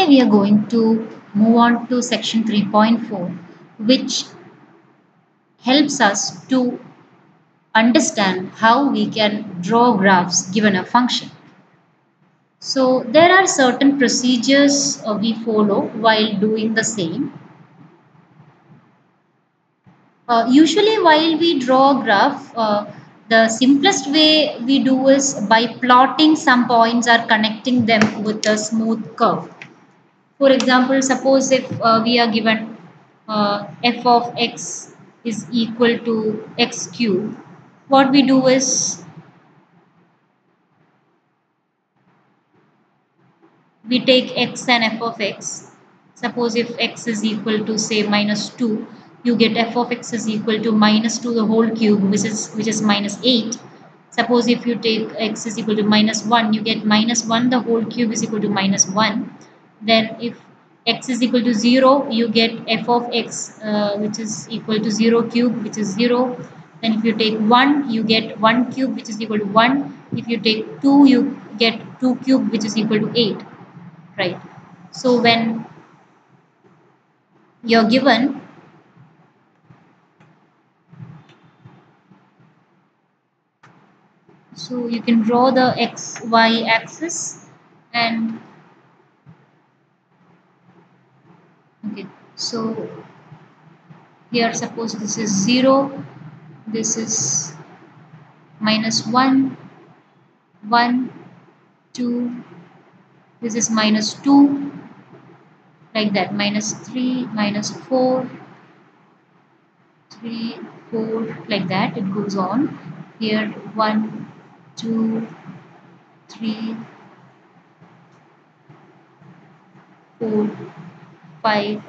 Today we are going to move on to section 3.4, which helps us to understand how we can draw graphs given a function. So there are certain procedures we follow while doing the same. Usually while we draw a graph, the simplest way we do is by plotting some points or connecting them with a smooth curve. For example, suppose if we are given f of x is equal to x cube, what we do is we take x and f of x. Suppose if x is equal to say minus 2, you get f of x is equal to minus 2 the whole cube, which is minus 8. Suppose if you take x is equal to minus 1, you get minus 1 the whole cube is equal to minus 1. Then if x is equal to 0, you get f of x which is equal to 0 cube, which is 0. Then if you take 1, you get 1 cube, which is equal to 1. If you take 2, you get 2 cube, which is equal to 8. Right. So when you're given so you can draw the xy axis and okay, so here suppose this is 0, this is minus 1, 1, 2, this is minus 2, like that, minus 3, minus 4, 3, 4, like that it goes on. Here 1, 2, 3, 4, 5,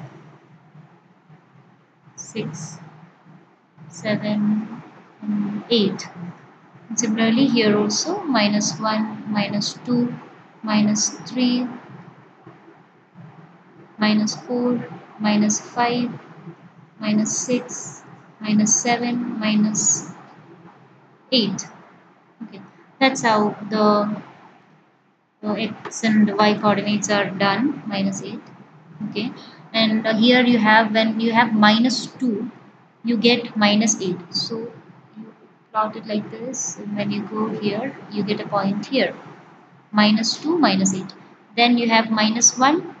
6, 7, 8. Similarly here also minus 1, minus 2, minus 3, minus 4, minus 5, minus 6, minus 7, minus 8. Okay, that's how the x and y coordinates are done, minus 8. Okay, and here you have, when you have minus 2, you get minus 8. So you plot it like this, and when you go here, you get a point here, minus 2, minus 8. Then you have minus 1,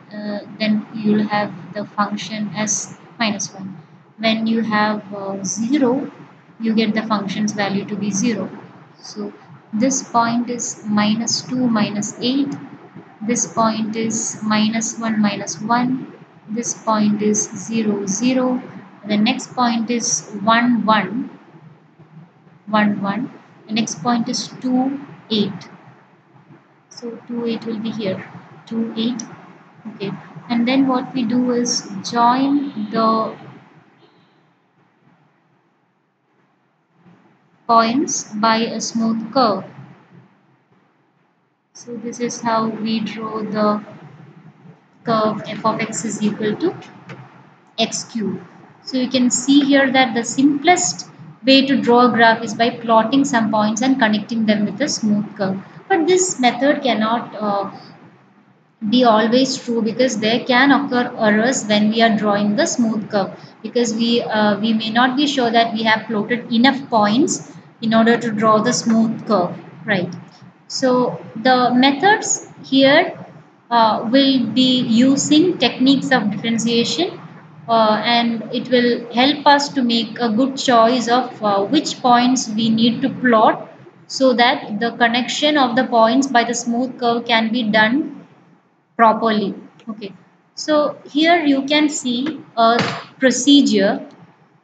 then you will have the function as minus 1. When you have 0, you get the function's value to be 0. So this point is minus 2, minus 8. This point is minus 1, minus 1. This point is 0, 0. The next point is 1, 1, 1, 1. The next point is 2, 8. So 2, 8 will be here, 2, 8. Okay, and then what we do is join the points by a smooth curve. So this is how we draw the curve f of x is equal to x cube. So you can see here that the simplest way to draw a graph is by plotting some points and connecting them with a smooth curve. But this method cannot be always true, because there can occur errors when we are drawing the smooth curve, because we may not be sure that we have plotted enough points in order to draw the smooth curve, right? So the methods here will be using techniques of differentiation, and it will help us to make a good choice of which points we need to plot, so that the connection of the points by the smooth curve can be done properly. Okay, so here you can see a procedure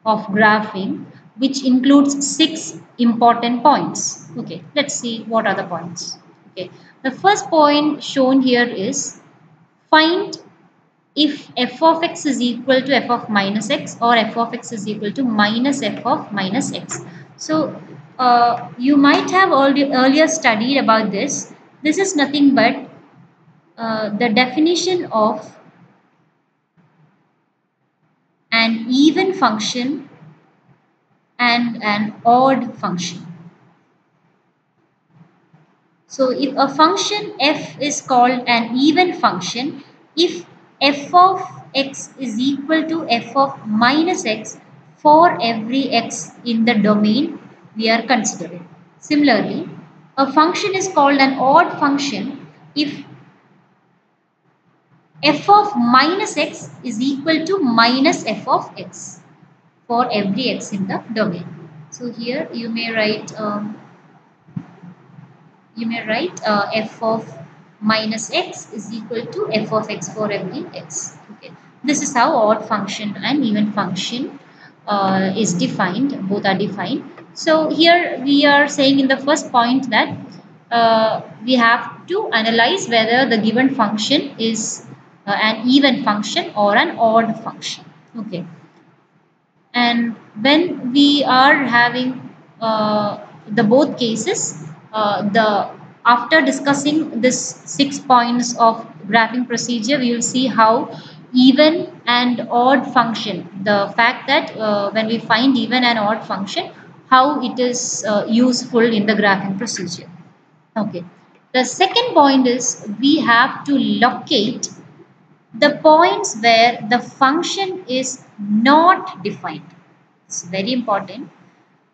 of graphing which includes 6 important points. Okay, let's see what are the points. Okay, the first point shown here is find if f of x is equal to f of minus x, or f of x is equal to minus f of minus x. So you might have earlier studied about this. This is nothing but the definition of an even function and an odd function. So if a function f is called an even function, if f of x is equal to f of minus x for every x in the domain we are considering. Similarly, a function is called an odd function if f of minus x is equal to minus f of x for every x in the domain. So here you may write f of minus x is equal to f of x for every x. Okay. This is how odd function and even function is defined. Both are defined. So here we are saying in the first point that we have to analyze whether the given function is an even function or an odd function. Okay. And when we are having the both cases, the after discussing this 6 points of graphing procedure, we will see how even and odd function, the fact that when we find even and odd function, how it is useful in the graphing procedure. Okay. The second point is we have to locate the points where the function is not defined. It's very important.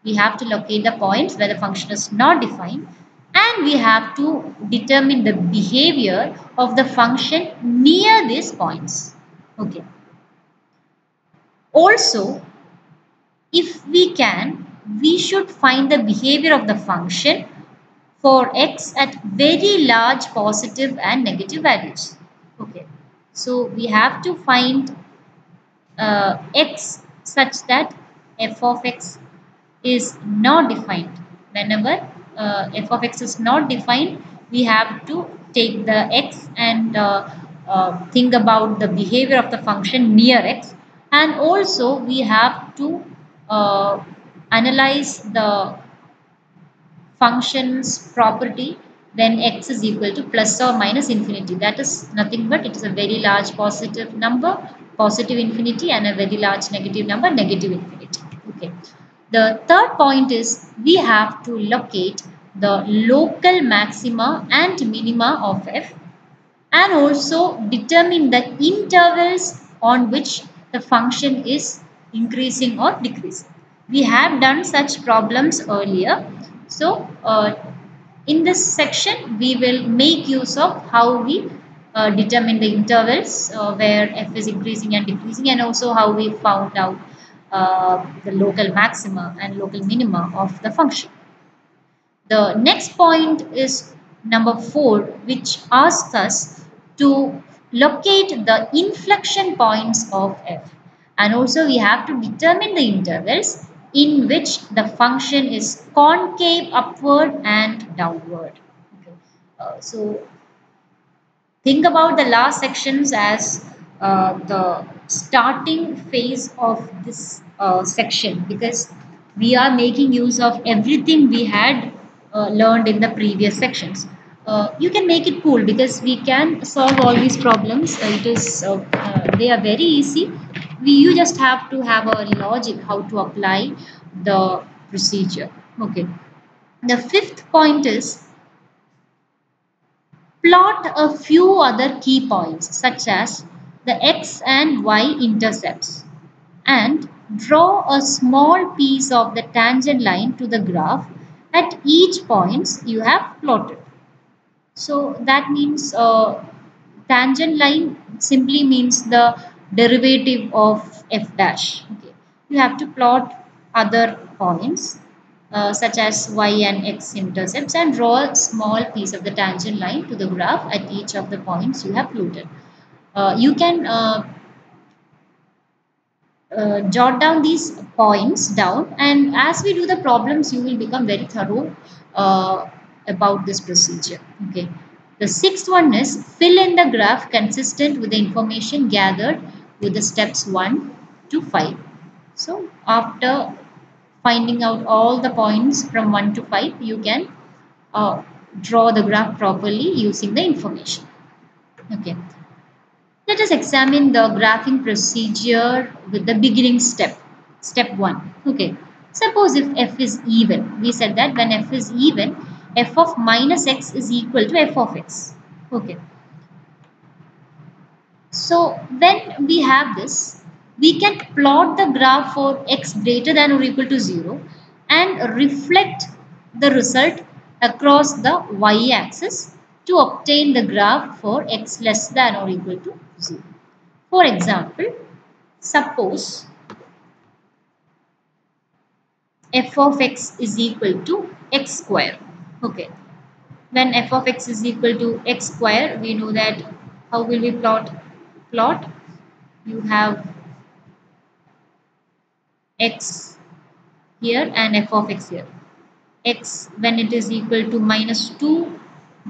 We have to locate the points where the function is not defined, and we have to determine the behavior of the function near these points. Okay. Also, if we can, we should find the behavior of the function for x at very large positive and negative values. Okay. So we have to find x such that f of x is not defined. Whenever f of x is not defined, we have to take the x and think about the behavior of the function near x, and also we have to uh, analyze the function's property when x is equal to plus or minus infinity. That is nothing but it is a very large positive number, positive infinity, and a very large negative number, negative infinity. Okay. The third point is we have to locate the local maxima and minima of f, and also determine the intervals on which the function is increasing or decreasing. We have done such problems earlier. So, in this section, we will make use of how we determine the intervals where f is increasing and decreasing, and also how we found out the local maxima and local minima of the function. The next point is number 4, which asks us to locate the inflection points of f. And also we have to determine the intervals in which the function is concave upward and downward. Okay. So think about the last sections as the starting phase of this section, because we are making use of everything we had learned in the previous sections. You can make it cool because we can solve all these problems. They are very easy. You just have to have a logic how to apply the procedure. Okay. The fifth point is plot a few other key points such as the x and y intercepts, and draw a small piece of the tangent line to the graph at each points you have plotted. So that means tangent line simply means the derivative of f dash. Okay. You have to plot other points such as y and x intercepts, and draw a small piece of the tangent line to the graph at each of the points you have plotted. You can jot down these points down, and as we do the problems you will become very thorough about this procedure. Okay. The sixth one is fill in the graph consistent with the information gathered with the steps 1 to 5. So after finding out all the points from 1 to 5, you can draw the graph properly using the information. Okay. Let us examine the graphing procedure with the beginning step. Step 1. Okay. Suppose if f is even, we said that when f is even, f of minus x is equal to f of x. Okay. So when we have this, we can plot the graph for x greater than or equal to 0 and reflect the result across the y-axis to obtain the graph for x less than or equal to 0. For example, suppose f of x is equal to x square. Okay. When f of x is equal to x square, we know that how will we plot? You have x here and f of x here. X when it is equal to minus 2,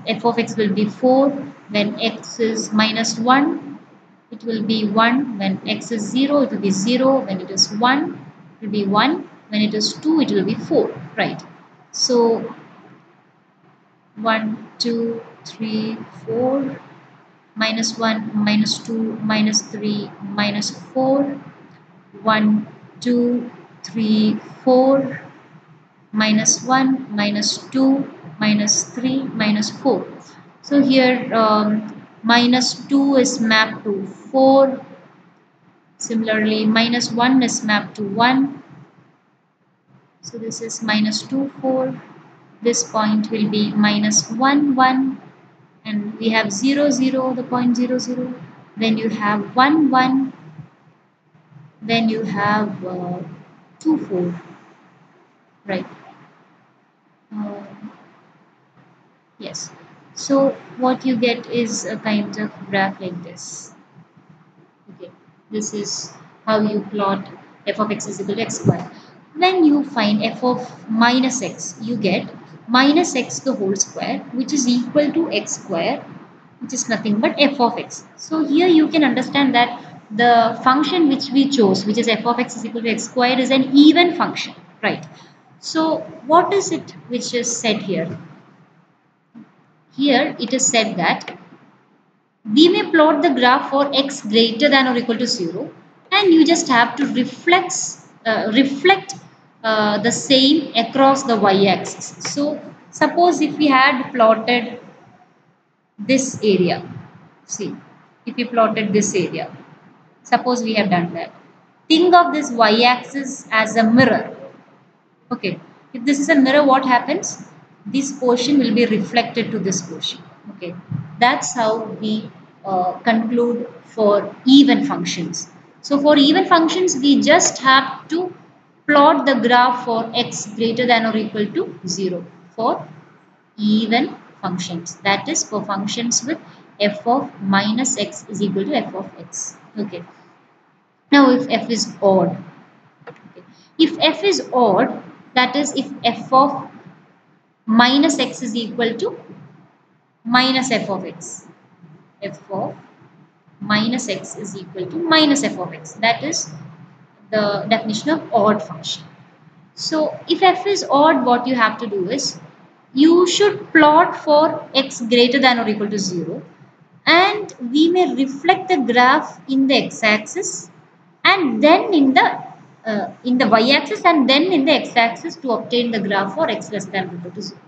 f of x will be 4. When x is minus 1, it will be 1. When x is 0, it will be 0. When it is 1, it will be 1. When it is 2, it will be 4. Right. So 1, 2, 3, 4, minus 1, minus 2, minus 3, minus 4, 1, 2, 3, 4, minus 1, minus 2, minus 3, minus 4. So here minus 2 is mapped to 4. Similarly, minus 1 is mapped to 1. So this is minus 2, 4. This point will be minus 1, 1. And we have 0, 0, the point 0, 0. Then you have 1, 1. Then you have 2, 4. Right. Uh, yes. So what you get is a kind of graph like this. Okay. This is how you plot f of x is equal to x square. When you find f of minus x, you get minus x the whole square, which is equal to x square, which is nothing but f of x. So here you can understand that the function which we chose, which is f of x is equal to x square, is an even function, right? So what is it which is said here? Here it is said that we may plot the graph for x greater than or equal to 0, and you just have to reflect the same across the y-axis. So suppose if we had plotted this area, see, if we plotted this area, suppose we have done that. Think of this y-axis as a mirror. Okay, if this is a mirror, what happens? This portion will be reflected to this portion. Okay, that's how we conclude for even functions. So for even functions, we just have to plot the graph for x greater than or equal to 0 for even functions. That is for functions with f of minus x is equal to f of x. Okay. Now if f is odd, okay. If f is odd, that is if f of minus x is equal to minus f of x. F of minus x is equal to minus f of x. That is the definition of odd function. So if f is odd, what you have to do is you should plot for x greater than or equal to 0, and we may reflect the graph in the x-axis and then in the y-axis and then in the x-axis to obtain the graph for x less than or equal to 0.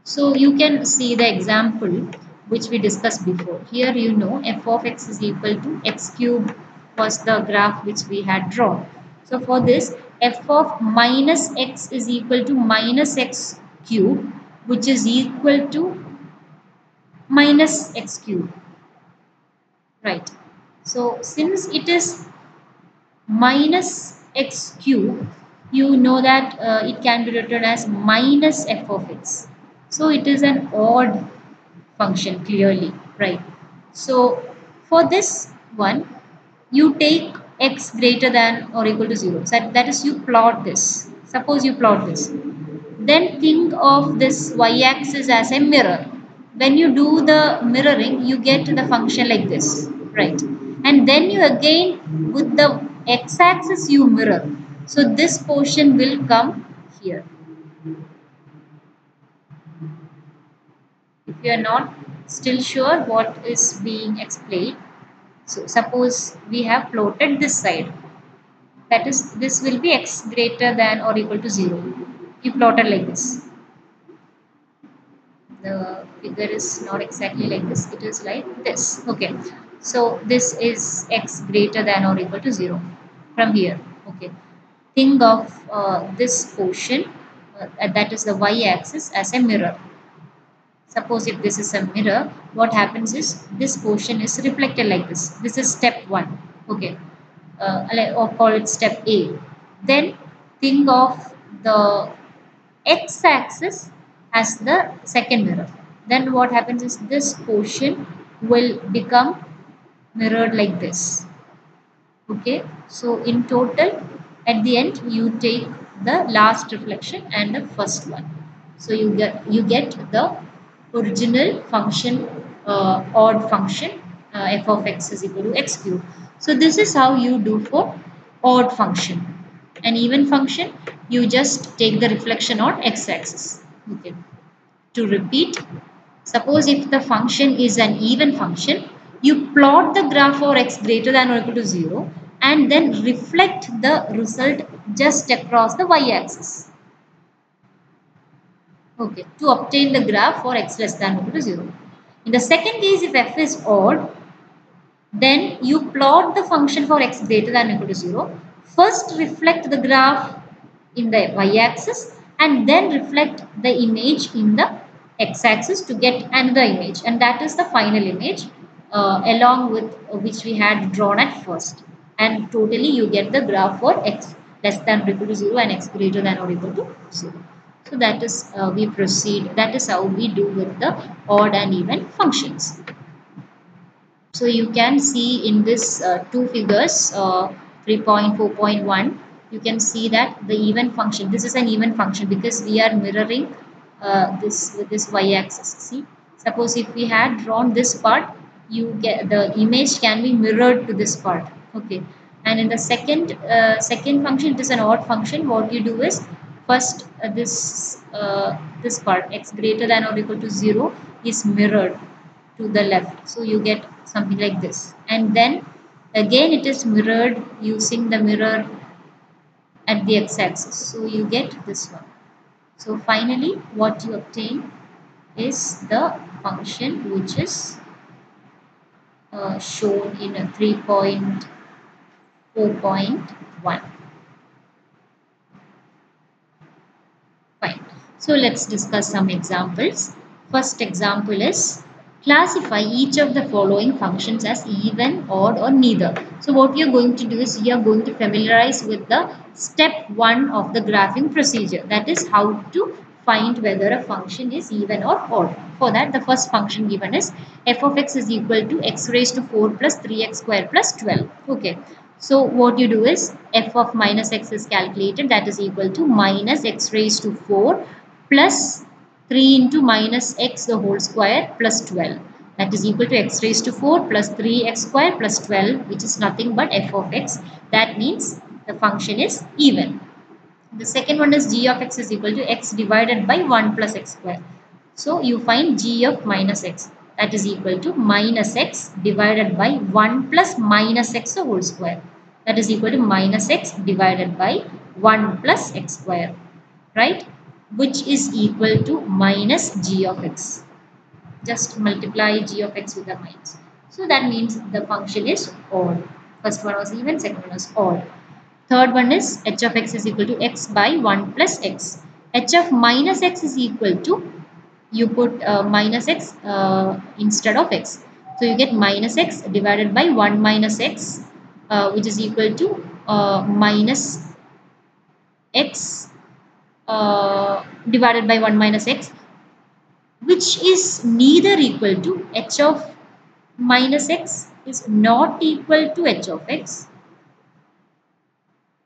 So you can see the example which we discussed before. Here you know f of x is equal to x cube was the graph which we had drawn. So for this, f of minus x is equal to minus x cube, which is equal to minus x cube. Right. So since it is minus x cube, you know that it can be written as minus f of x. So it is an odd function clearly, right? So for this one, you take x greater than or equal to 0. So that is you plot this. Suppose you plot this. Then think of this y-axis as a mirror. When you do the mirroring, you get the function like this, right? And then you again with the x-axis you mirror. So this portion will come here. If you are not still sure what is being explained, so suppose we have plotted this side. That is, this will be x greater than or equal to 0. You plotted like this. The figure is not exactly like this, it is like this. Okay, So this is x greater than or equal to 0 from here. Okay, think of this portion, that is the y-axis, as a mirror. Suppose if this is a mirror, what happens is this portion is reflected like this. This is step 1. Okay, or call it step A. Then think of the x-axis as the second mirror. Then what happens is this portion will become mirrored like this. Okay, so in total, at the end you take the last reflection and the first one. So you get the original function, odd function, f of x is equal to x cube. So this is how you do for odd function. An even function, you just take the reflection on x-axis. Okay, to repeat, suppose if the function is an even function, you plot the graph for x greater than or equal to 0 and then reflect the result just across the y-axis. Okay, to obtain the graph for x less than or equal to 0. In the second case, if f is odd, then you plot the function for x greater than or equal to 0. First reflect the graph in the y-axis and then reflect the image in the x-axis to get another image, and that is the final image along with which we had drawn at first, and totally you get the graph for x less than or equal to 0 and x greater than or equal to 0. So that is we proceed, that is how we do with the odd and even functions. So you can see in this two figures, 3.4.1, you can see that the even function, this is an even function because we are mirroring this with this y-axis. See, suppose if we had drawn this part, you get the image can be mirrored to this part. Okay, and in the second function, it is an odd function. What you do is first this part x greater than or equal to 0 is mirrored to the left, so you get something like this, and then again it is mirrored using the mirror at the x-axis, so you get this one. So finally what you obtain is the function which is shown in a 3.4.1. Fine. So let's discuss some examples. First example is classify each of the following functions as even, odd, or neither. So what you're going to do is you are going to familiarize with the step 1 of the graphing procedure. That is how to find whether a function is even or odd. For that, the first function given is f of x is equal to x raised to 4 plus 3x square plus 12. Okay. So what you do is f of minus x is calculated, that is equal to minus x raised to 4 plus 3 into minus x the whole square plus 12. That is equal to x raised to 4 plus 3x square plus 12, which is nothing but f of x. That means the function is even. The second one is g of x is equal to x divided by 1 plus x square. So you find g of minus x, that is equal to minus x divided by 1 plus minus x the whole square. That is equal to minus x divided by 1 plus x square, right? Which is equal to minus g of x. Just multiply g of x with the minus. So that means the function is odd. First one was even, second one was odd. Third one is h of x is equal to x by 1 plus x. H of minus x is equal to, you put minus x instead of x. So you get minus x divided by 1 minus x, which is equal to minus x divided by 1 minus x, which is neither equal to h of minus x is not equal to h of x.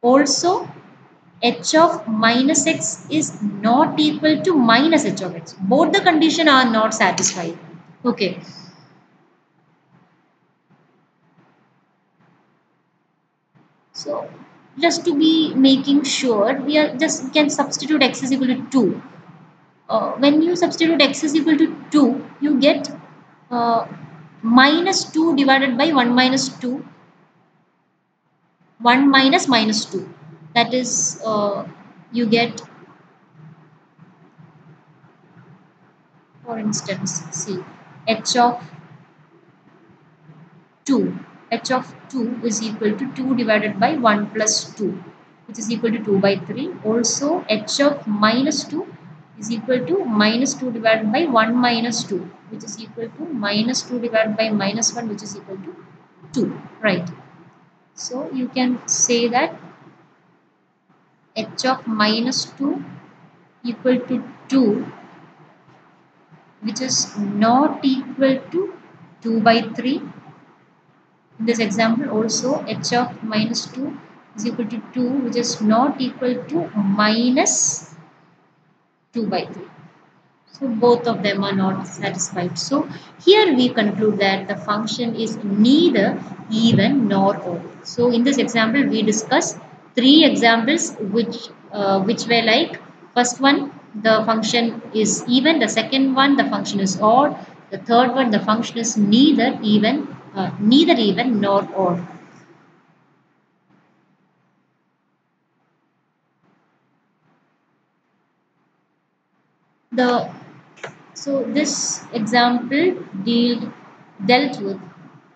Also, h of minus x is not equal to minus h of x. Both the conditions are not satisfied. Okay. So, just to be making sure, we can substitute x is equal to 2. When you substitute x is equal to 2, you get minus 2 divided by 1 minus 2, 1 minus minus 2. That is, you get, for instance, see, h of 2. H of 2 is equal to 2 divided by 1 plus 2, which is equal to 2 by 3. Also h of minus 2 is equal to minus 2 divided by 1 minus 2, which is equal to minus 2 divided by minus 1, which is equal to 2, right? So you can say that h of minus 2 equal to 2, which is not equal to 2 by 3. In this example also h of minus 2 is equal to 2, which is not equal to minus 2 by 3. So both of them are not satisfied. So here we conclude that the function is neither even nor odd. So in this example we discuss three examples which were like, first one the function is even, the second one the function is odd, the third one the function is neither even nor odd. The So this example dealt with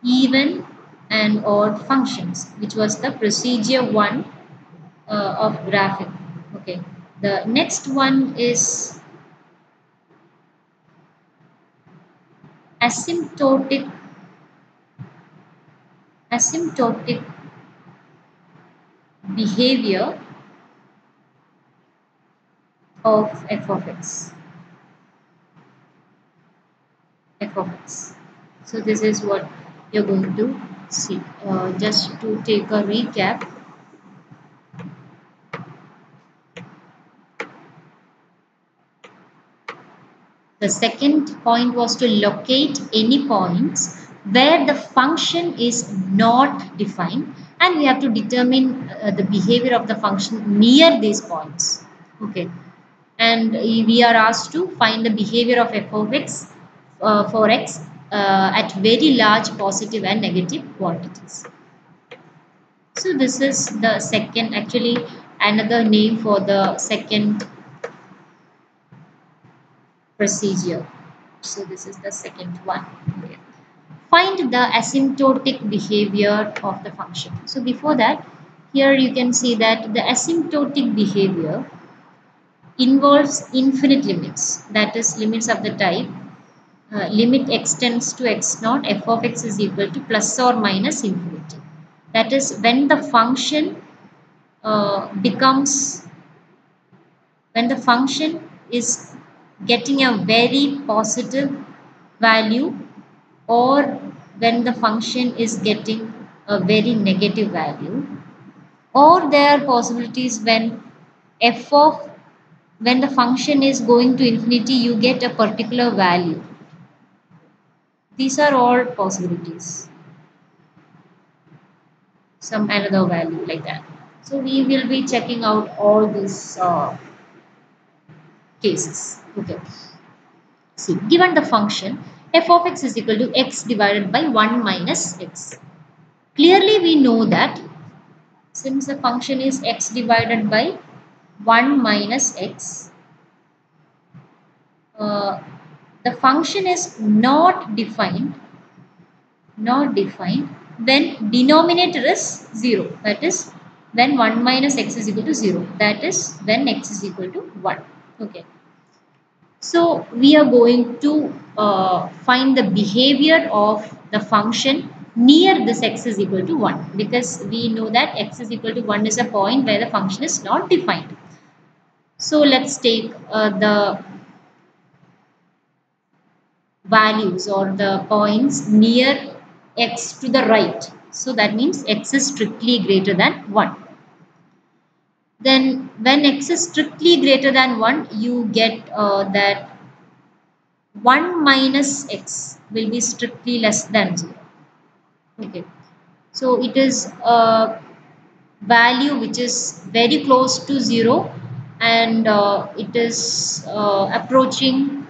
even and odd functions, which was the procedure one of graphing. Okay. The next one is asymptotic asymptotic behavior of f of x. F of x. So this is what you're going to see. Just to take a recap. The second point was to locate any points where the function is not defined, and we have to determine the behavior of the function near these points. Okay, and we are asked to find the behavior of f of x for x at very large positive and negative quantities. So this is the second, actually another name for the second procedure. So this is the second one. Okay. Find the asymptotic behavior of the function. So before that, here you can see that the asymptotic behavior involves infinite limits, that is limits of the type limit x tends to x naught, f of x is equal to plus or minus infinity. That is when the function when the function is getting a very positive value, or when the function is getting a very negative value, or there are possibilities when when the function is going to infinity, you get a particular value. These are all possibilities, some another value like that. So we will be checking out all these cases. Okay. See, given the function f of x is equal to x divided by 1 minus x. Clearly we know that since the function is x divided by 1 minus x, uh, the function is not defined when denominator is 0. That is when 1 minus x is equal to 0. That is when x is equal to 1. Okay. So we are going to find the behavior of the function near this x is equal to 1, because we know that x is equal to 1 is a point where the function is not defined. So let's take the values or the points near x to the right. So that means x is strictly greater than 1. Then when x is strictly greater than 1, you get that 1 minus x will be strictly less than 0. Okay. So it is a value which is very close to 0, and it is approaching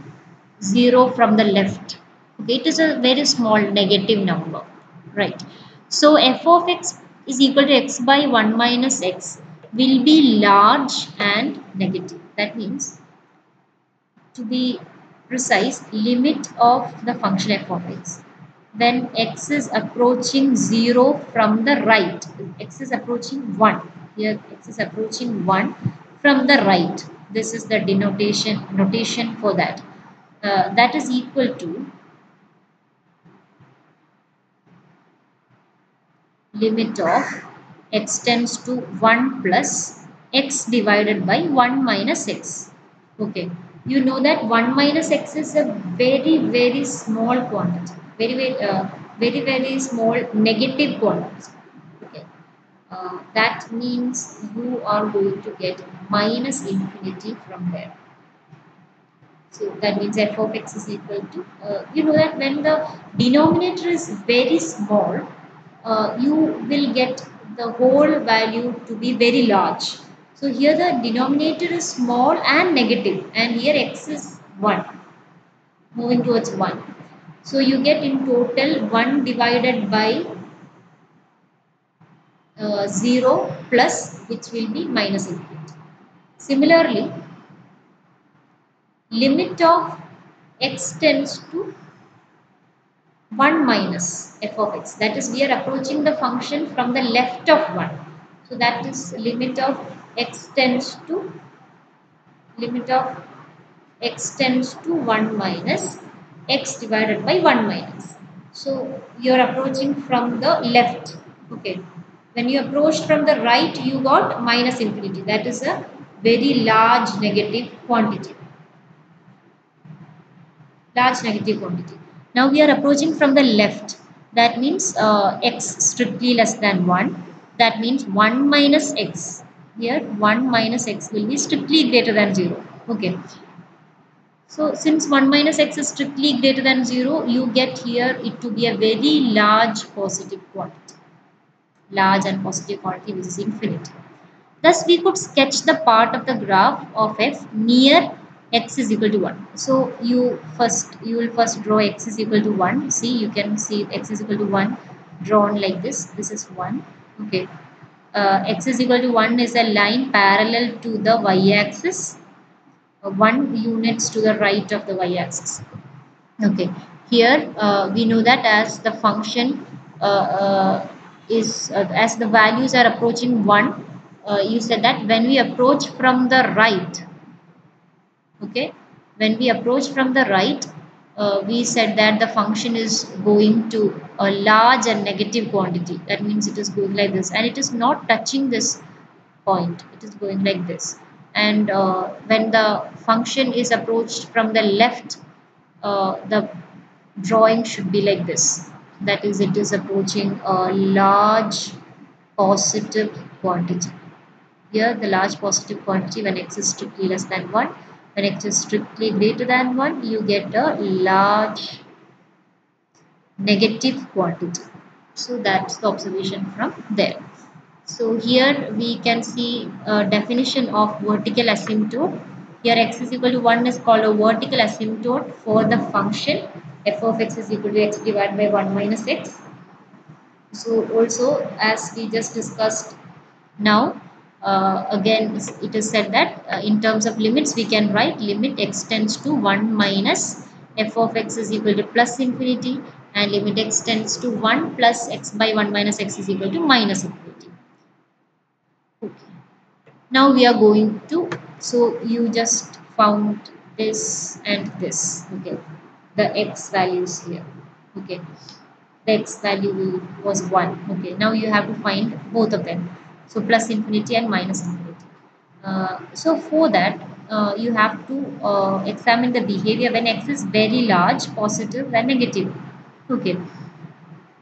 0 from the left. Okay. It is a very small negative number. Right. So f of x is equal to x by 1 minus x will be large and negative. That means, to be precise, limit of the function f of x when x is approaching 0 from the right. X is approaching 1. Here x is approaching 1 from the right. This is the notation for that. That is equal to limit of x tends to 1 plus x divided by 1 minus x. Okay, you know that 1 minus x is a very small quantity, very small negative quantity. Okay, that means you are going to get minus infinity from there. So that means f of x is equal to, you know that when the denominator is very small, you will get the whole value to be very large. So here the denominator is small and negative, and here x is 1, moving towards 1. So you get in total 1 divided by 0 plus, which will be minus infinity. Similarly, limit of x tends to 1 minus f of x, that is we are approaching the function from the left of 1. So that is x tends to limit of x tends to 1 minus x divided by 1 minus. So you are approaching from the left. Okay, when you approach from the right, you got minus infinity, that is a very large negative quantity. Now we are approaching from the left. That means x strictly less than 1. That means 1 minus x. Here 1 minus x will be strictly greater than 0. Okay. So since 1 minus x is strictly greater than 0, you get here it to be a very large positive quantity. Large and positive quantity, which is infinity. Thus, we could sketch the part of the graph of f near x is equal to 1. So, you will first draw x is equal to 1. See, you can see x is equal to 1 drawn like this. This is 1. Okay. X is equal to 1 is a line parallel to the y-axis. 1 units to the right of the y-axis. Okay, here we know that as the function as the values are approaching 1, you said that when we approach from the right, okay, when we approach from the right, we said that the function is going to a large and negative quantity. That means it is going like this, and it is not touching this point, it is going like this. And when the function is approached from the left, the drawing should be like this. That is, it is approaching a large positive quantity. Here, the large positive quantity when x is strictly less than 1. When x is strictly greater than 1, you get a large negative quantity. So that's the observation from there. So here we can see a definition of vertical asymptote. Here x is equal to 1 is called a vertical asymptote for the function f of x is equal to x divided by 1 minus x. So also, as we just discussed now, again it is said that in terms of limits we can write limit x tends to 1 minus f of x is equal to plus infinity, and limit x tends to 1 plus x by 1 minus x is equal to minus infinity. Okay. Now we are going to, so you just found this and this. Okay, the x values here. Okay, the x value was 1. Okay, now you have to find both of them. So plus infinity and minus infinity. So for that, you have to examine the behavior when x is very large, positive and negative. Okay,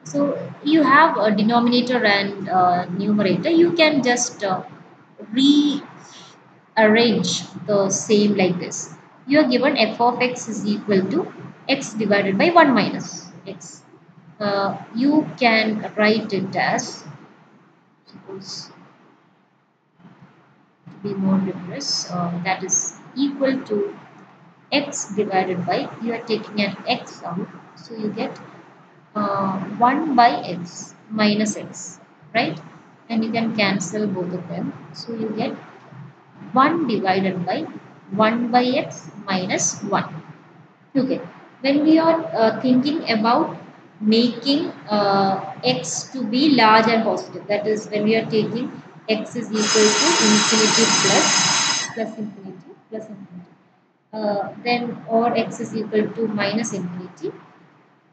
so you have a denominator and numerator. You can just rearrange the same like this. You are given f of x is equal to x divided by 1 minus x. You can write it as, suppose to be more rigorous, that is equal to x divided by, you are taking an x out, so you get 1 by x minus x, right? And you can cancel both of them, so you get 1 divided by 1 by x minus 1. Okay, when we are thinking about making x to be large and positive. That is, when we are taking x is equal to infinity plus infinity plus infinity. Then or x is equal to minus infinity,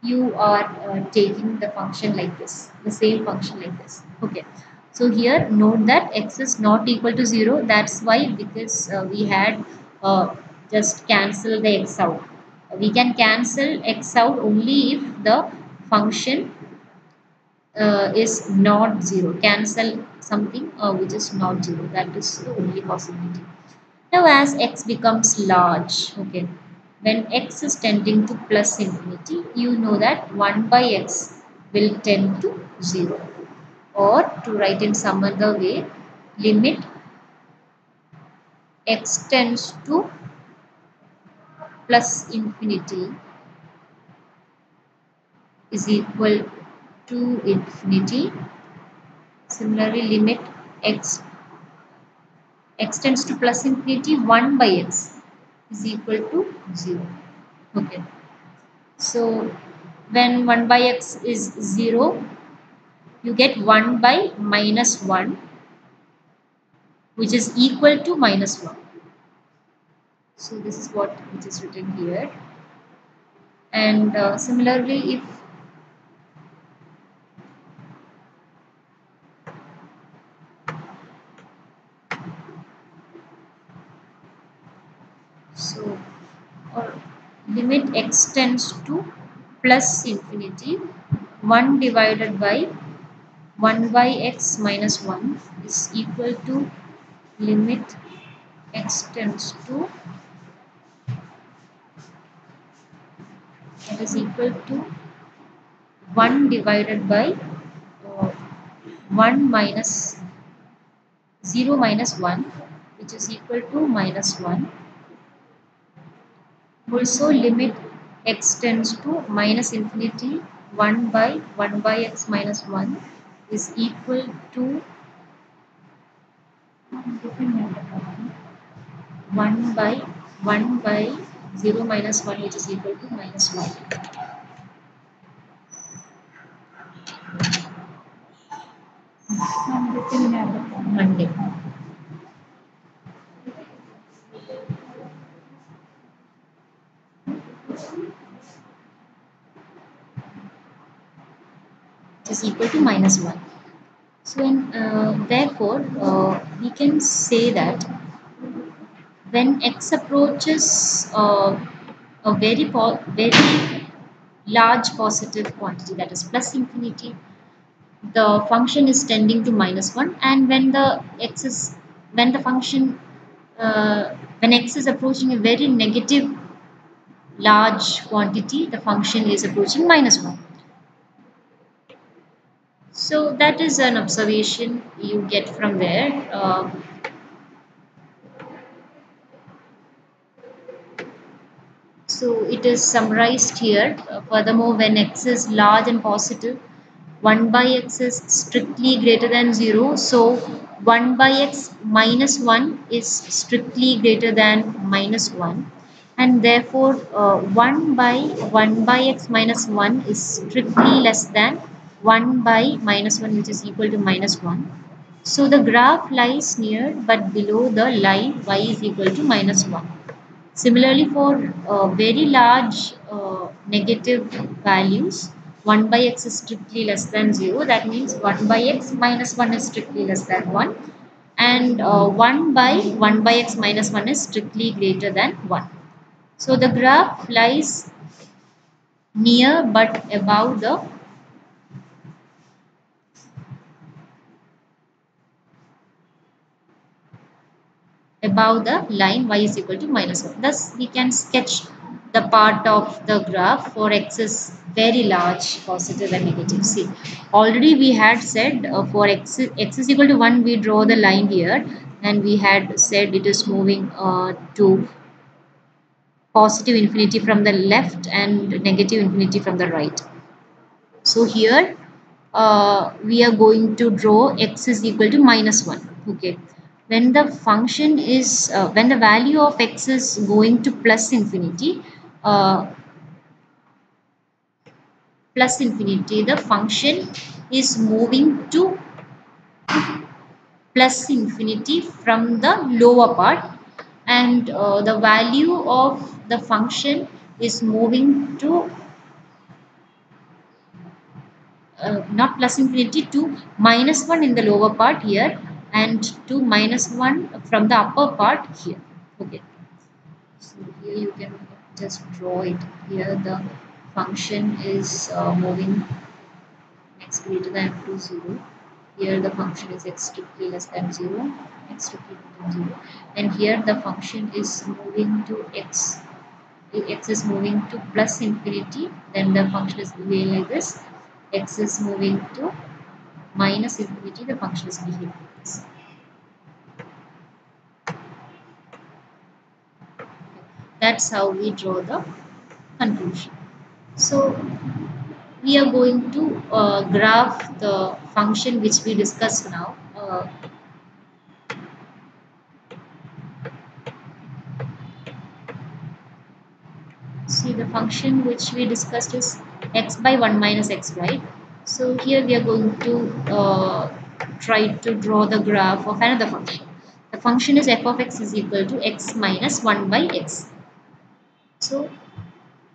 you are taking the function like this, the same function like this. Okay. So here note that x is not equal to 0. That's why, because we had just cancel the x out. We can cancel x out only if the function is not 0. Cancel something which is not 0. That is the only possibility. Now as x becomes large, okay, when x is tending to plus infinity, you know that 1 by x will tend to 0. Or to write in some other way, limit x tends to plus infinity is equal to infinity. Similarly, limit x tends to plus infinity, 1 by x is equal to 0. Okay. So when 1 by x is 0, you get 1 by minus 1, which is equal to minus 1. So this is what which is written here. And similarly, if so, or limit x tends to plus infinity, 1 divided by 1 by x minus 1 is equal to limit x tends to, that is equal to 1 divided by 1 minus 0 minus 1, which is equal to minus 1. Also limit x tends to minus infinity, 1 by x minus 1 is equal to 1 by 0 minus 1, which is equal to minus 1. Monday. Which is equal to minus 1. So therefore we can say that when x approaches a very large positive quantity, that is plus infinity, the function is tending to minus 1. And when the x is when the function when x is approaching a very negative large quantity, the function is approaching minus 1. So that is an observation you get from there. So it is summarized here. Furthermore, when x is large and positive, 1 by x is strictly greater than 0. So 1 by x minus 1 is strictly greater than minus 1. And therefore 1 by x minus 1 is strictly less than 1 by minus 1, which is equal to minus 1. So the graph lies near but below the line y is equal to minus 1. Similarly, for very large negative values, 1 by x is strictly less than 0. That means 1 by x minus 1 is strictly less than 1. And 1 by x minus 1 is strictly greater than 1. So the graph lies near but above the line y is equal to minus 1. Thus, we can sketch the part of the graph for x is very large, positive and negative. See, already we had said for x is equal to 1, we draw the line here, and we had said it is moving to positive infinity from the left and negative infinity from the right. So here we are going to draw x is equal to minus 1. Okay. When the function is, when the value of x is going to plus infinity, uh, plus infinity, the function is moving to plus infinity from the lower part, and the value of the function is moving to not plus infinity, to minus 1 in the lower part here, and to minus 1 from the upper part here. Okay, so here you can just draw it. Here the function is moving x greater than to 0. Here the function is x to p less than 0, x to p less than 0, and here the function is moving to x. If x is moving to plus infinity, then the function is behaving like this. X is moving to minus infinity, the function is behaving like this. That's how we draw the conclusion. So we are going to graph the function which we discussed now. See, the function which we discussed is x by 1 minus x, right? So here we are going to try to draw the graph of another function. The function is f of x is equal to x minus 1 by x. So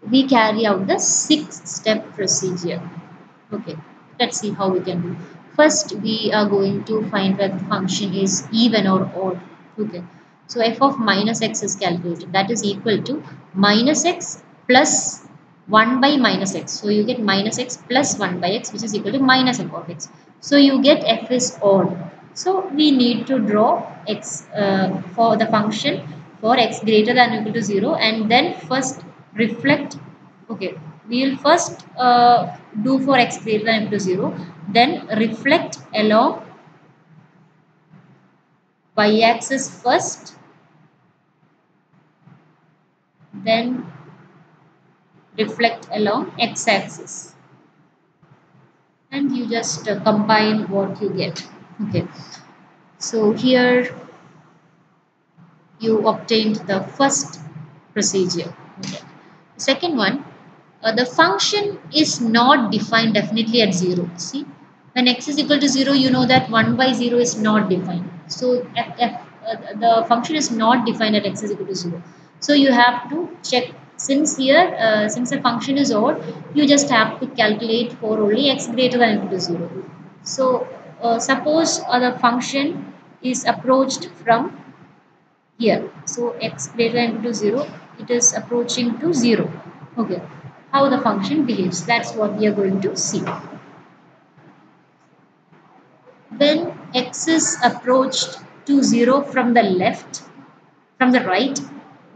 we carry out the 6-step procedure. Okay, let's see how we can do. First, we are going to find whether the function is even or odd. Okay, so f of minus x is calculated. That is equal to minus x plus 1 by minus x. So you get minus x plus 1 by x, which is equal to minus f of x. So you get f is odd. So we need to draw x for the function for x greater than or equal to 0, and then first reflect. Okay, we will first do for x greater than or equal to 0, then reflect along y-axis first, then reflect along x-axis, and you just combine what you get. Okay, so here you obtained the first procedure. Okay. Second one, the function is not defined definitely at 0. See, when x is equal to 0, you know that 1 by 0 is not defined. So the function is not defined at x is equal to 0. So you have to check, since here, since the function is odd, you just have to calculate for only x greater than or equal to 0. So suppose the function is approached from here. So x greater than or equal to 0, it is approaching to 0. Okay, how the function behaves, that's what we are going to see. When x is approached to 0 from the left, from the right,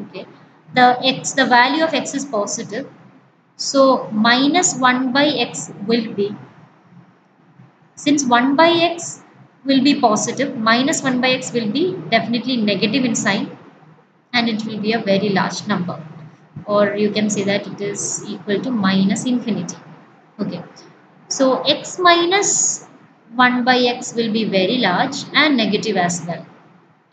okay, the value of x is positive, so minus 1 by x will be, since 1 by x will be positive, minus 1 by x will be definitely negative in sign, and it will be a very large number, or you can say that it is equal to minus infinity. Okay, so x minus 1 by x will be very large and negative as well.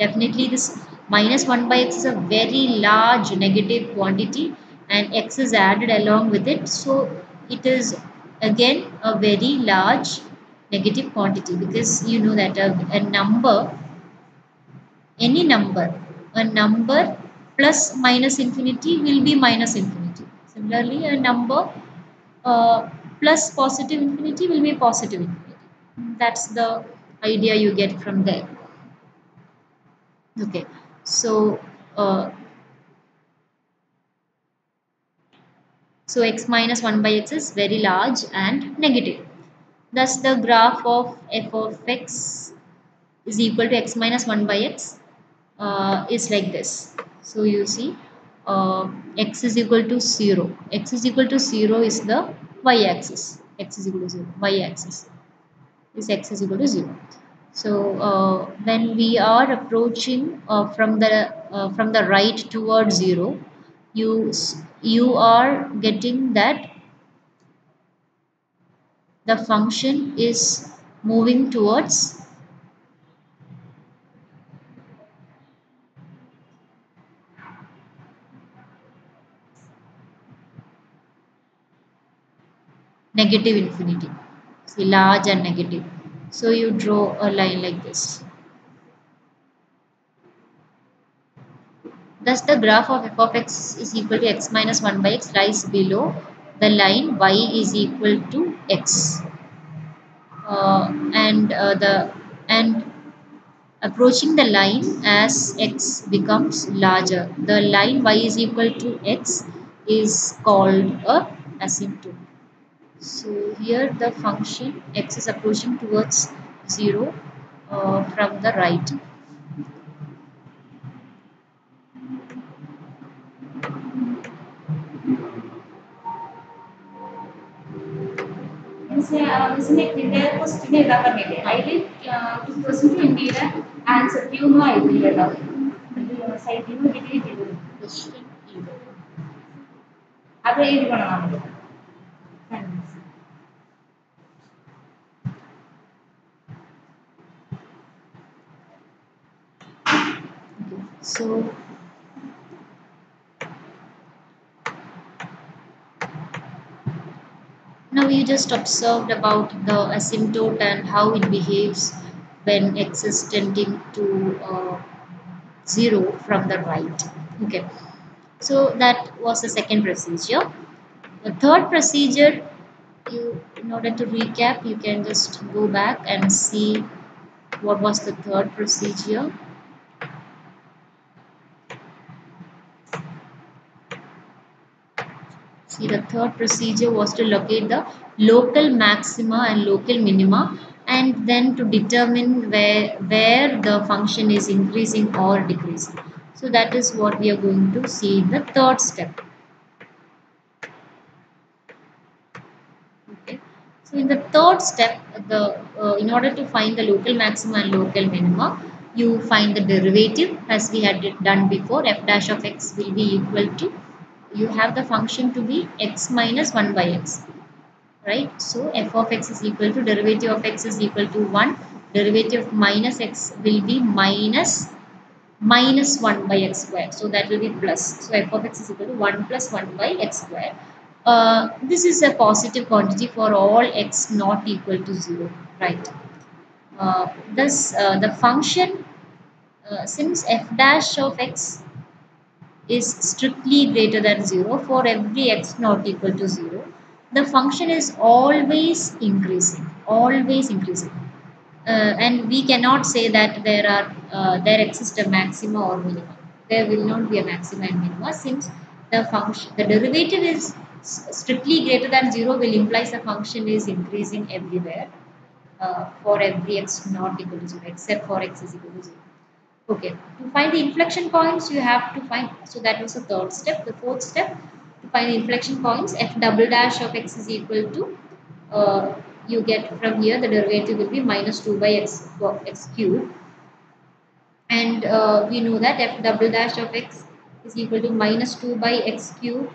Definitely this minus 1 by x is a very large negative quantity, and x is added along with it, so it is again a very large negative quantity, because you know that a number, any number, a number plus minus infinity will be minus infinity. Similarly, a number plus positive infinity will be positive infinity. That's the idea you get from there. Okay, so uh, so x minus 1 by x is very large and negative. Thus, the graph of f of x is equal to x minus 1 by x is like this. So you see, x is equal to 0. X is equal to 0 is the y-axis. X is equal to 0. Y-axis is x is equal to 0. So when we are approaching from the right towards 0, you are getting that the function is moving towards negative infinity. See, large and negative. So you draw a line like this. Thus, the graph of f of x is equal to x minus 1 by x lies below the line y is equal to x. And approaching the line as x becomes larger. The line y is equal to x is called a asymptote. So here the function x is approaching towards 0 from the right. Misalnya tidak question എഴുതാൻ പറഞ്ഞില്ലേ അതിൽ 2% ഇന്ത്യയുടെ answer ഒന്നും ആയിട്ടില്ല കേട്ടോ സൈറ്റിൽ നിന്ന് degree ചെയ്തത് Question either. അത് എഴുതണം നമ്മൾ Okay. So now we just observed about the asymptote and how it behaves when x is tending to 0 from the right. Okay, so that was the second procedure. The third procedure, in order to recap, you can just go back and see what was the third procedure. See, the third procedure was to locate the local maxima and local minima, and then to determine where the function is increasing or decreasing. So that is what we are going to see in the third step. Okay. So in the third step, in order to find the local maxima and local minima, you find the derivative as we had done before. F dash of x will be equal to, you have the function to be x minus 1 by x. Right, so f of x is equal to derivative of x is equal to 1, derivative of minus x will be minus 1 by x square, so that will be plus. So f of x is equal to 1 plus 1 by x square. This is a positive quantity for all x not equal to 0, right? Thus the function, since f dash of x is strictly greater than 0 for every x not equal to 0, the function is always increasing, always increasing. And we cannot say that there exists a maxima or minima. There will not be a maxima and minima, since the derivative is strictly greater than 0 will implies the function is increasing everywhere for every x not equal to 0 except for x is equal to 0. Okay, to find the inflection points, you have to find, so that was the third step. The fourth step, to find the inflection points, f double dash of x is equal to, you get from here, the derivative will be minus 2 by x cube. And we know that f double dash of x is equal to minus 2 by x cube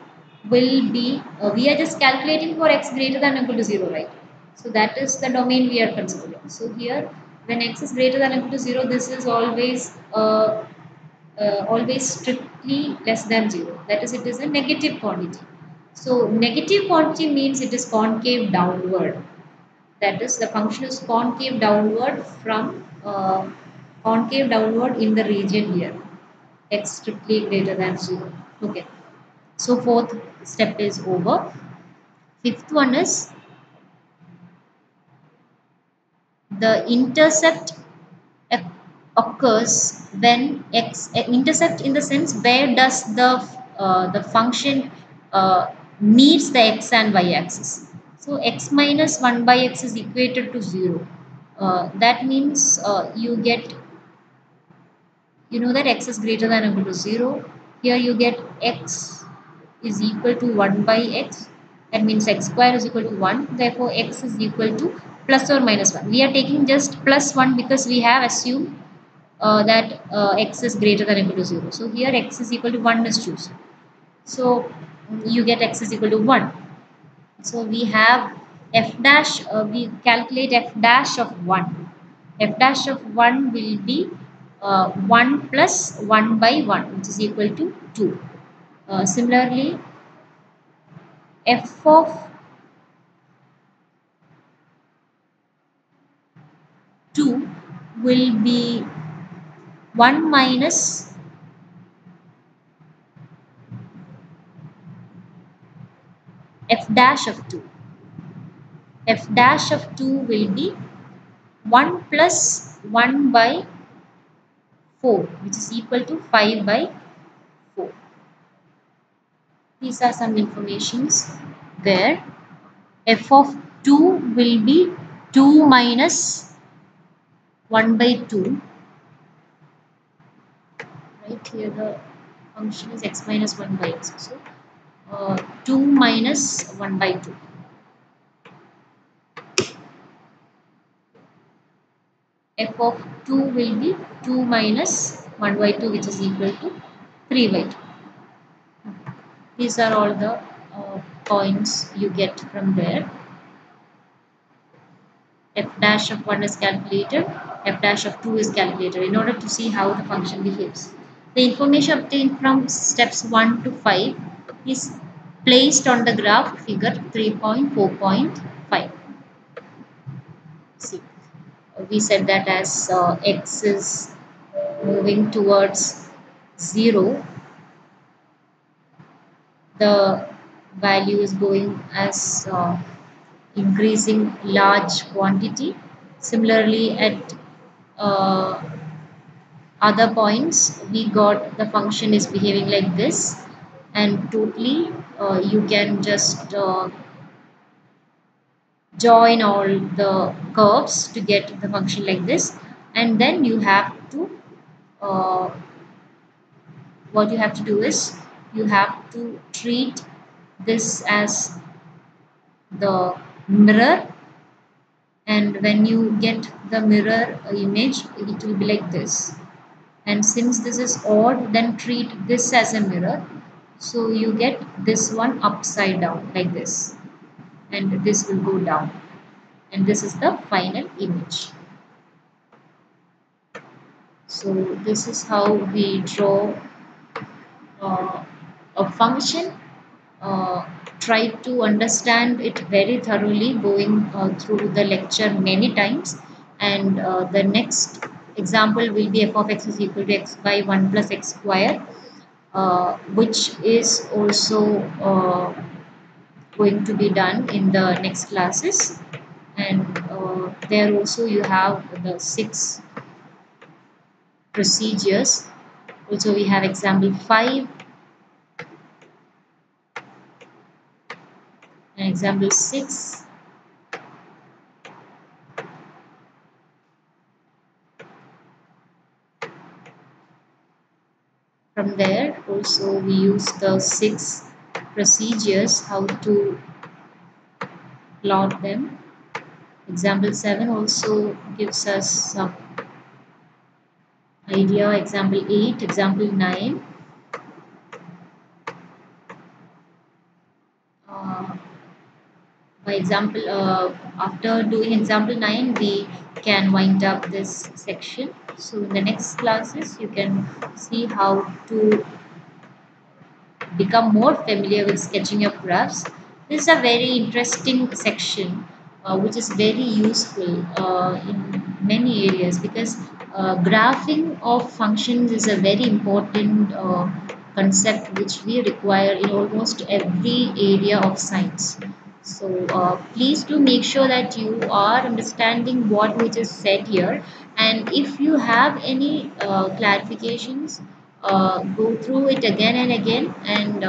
will be, we are just calculating for x greater than or equal to 0, right? So that is the domain we are considering. So here, when x is greater than or equal to 0, this is always strictly less than 0. That is, it is a negative quantity. So negative quantity means it is concave downward. That is, the function is concave downward from concave downward in the region here, x strictly greater than 0. Okay, so fourth step is over. Fifth one is the intercept occurs when x, intercept in the sense where does the function meets the x and y axis. So x minus 1 by x is equated to 0. That means you get, you know that x is greater than or equal to 0. Here you get x is equal to 1 by x. That means x square is equal to 1. Therefore, x is equal to plus or minus 1. We are taking just plus 1 because we have assumed that x is greater than or equal to 0. So here x is equal to 1 is chosen. So you get x is equal to 1. So we have f dash, we calculate f dash of 1. F dash of 1 will be 1 plus 1 by 1, which is equal to 2. Similarly, f of 2 will be 1 minus f dash of 2. F dash of 2 will be 1 plus 1 by 4, which is equal to 5 by 4. These are some informations there. F of 2 will be 2 minus 1 by 2. Right here the function is x minus 1 by x. So 2 minus 1 by 2. F of 2 will be 2 minus 1 by 2, which is equal to 3 by 2. These are all the points you get from there. F dash of 1 is calculated, f dash of 2 is calculated in order to see how the function behaves. The information obtained from steps 1 to 5 is placed on the graph figure 3.4.5. See, we said that as x is moving towards 0, the value is going as increasing large quantity. Similarly, at uh, other points, we got the function is behaving like this, and totally you can just join all the curves to get the function like this, and then you have to uh, what you have to do is you have to treat this as the mirror, and when you get the mirror image it will be like this, and since this is odd then treat this as a mirror, so you get this one upside down like this, and this will go down, and this is the final image. So this is how we draw a function. Try to understand it very thoroughly, going through the lecture many times, and the next example will be f of x is equal to x by 1 plus x square, which is also going to be done in the next classes, and there also you have the 6 procedures. Also we have example 5 and example 6. From there also we use the 6 procedures how to plot them. Example 7 also gives us some idea. Example 8, example 9. By example, after doing example 9, we can wind up this section. So in the next classes, you can see how to become more familiar with sketching of graphs. This is a very interesting section which is very useful in many areas, because graphing of functions is a very important concept which we require in almost every area of science. So please do make sure that you are understanding what which is said here, and if you have any clarifications, go through it again and again, and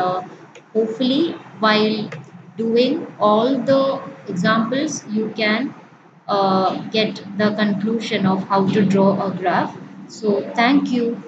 hopefully while doing all the examples you can get the conclusion of how to draw a graph. So thank you.